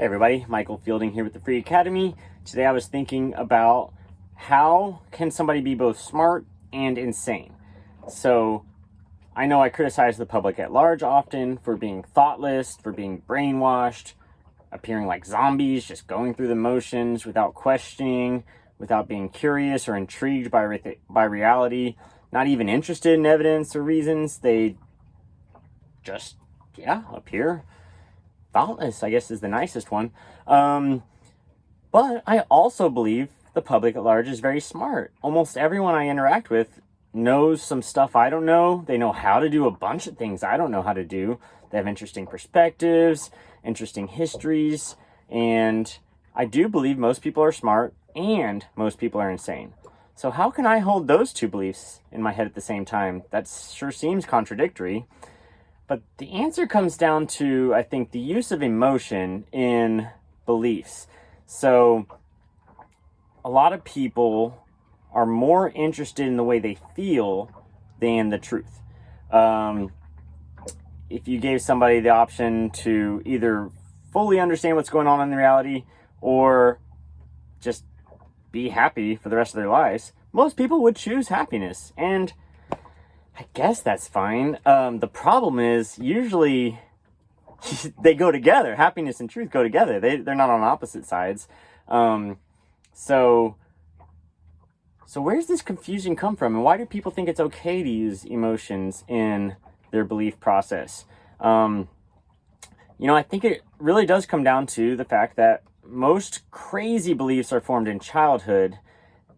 Hey everybody, Michael Fielding here with the Free Academy. Today I was thinking about how can somebody be both smart and insane. So I know I criticize the public at large often for being thoughtless, for being brainwashed, appearing like zombies, just going through the motions without questioning, without being curious or intrigued by reality, not even interested in evidence or reasons. They just, appear thoughtless, I guess, is the nicest one. But I also believe the public at large is very smart. Almost everyone I interact with knows some stuff I don't know. They know how to do a bunch of things I don't know how to do. They have interesting perspectives, interesting histories, and I do believe most people are smart and most people are insane. So how can I hold those two beliefs in my head at the same time? That sure seems contradictory. But the answer comes down to, I think, the use of emotion in beliefs. So a lot of people are more interested in the way they feel than the truth. If you gave somebody the option to either fully understand what's going on in reality or just be happy for the rest of their lives, most people would choose happiness. And I guess that's fine. The problem is usually they go together. Happiness and truth go together. They're not on opposite sides. So where's this confusion come from? And why do people think it's okay to use emotions in their belief process? I think it really does come down to the fact that most crazy beliefs are formed in childhood.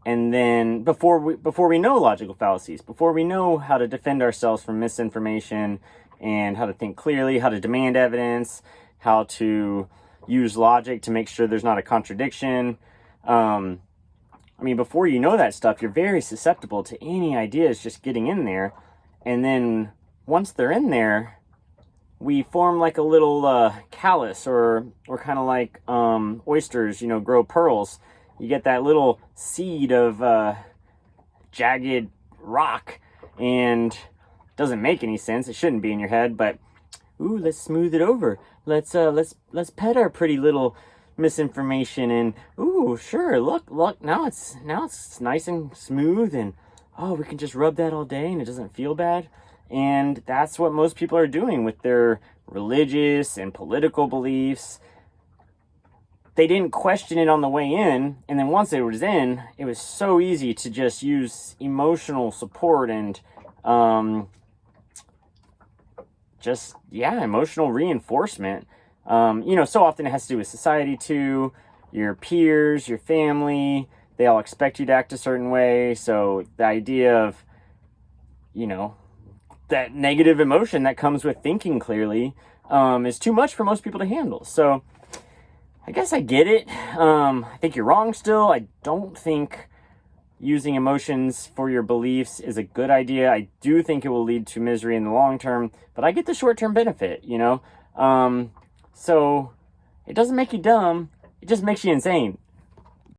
And then before we know logical fallacies, before we know how to defend ourselves from misinformation and how to think clearly, how to demand evidence, how to use logic to make sure there's not a contradiction. Before you know that stuff, you're very susceptible to any ideas just getting in there. And then once they're in there, we form like a little callus or kind of like oysters, grow pearls. You get that little seed of jagged rock, and it doesn't make any sense. It shouldn't be in your head, but ooh, let's smooth it over. Let's pet our pretty little misinformation, and ooh, sure, look, now it's nice and smooth, and oh, we can just rub that all day, and it doesn't feel bad. And that's what most people are doing with their religious and political beliefs. They didn't question it on the way in, and then once it was in, it was so easy to just use emotional support and emotional reinforcement. So often it has to do with society too, your peers, your family, they all expect you to act a certain way. So the idea of, that negative emotion that comes with thinking clearly is too much for most people to handle. So I guess I get it. I think you're wrong still. I don't think using emotions for your beliefs is a good idea. I do think it will lead to misery in the long term, but I get the short-term benefit, So it doesn't make you dumb. It just makes you insane.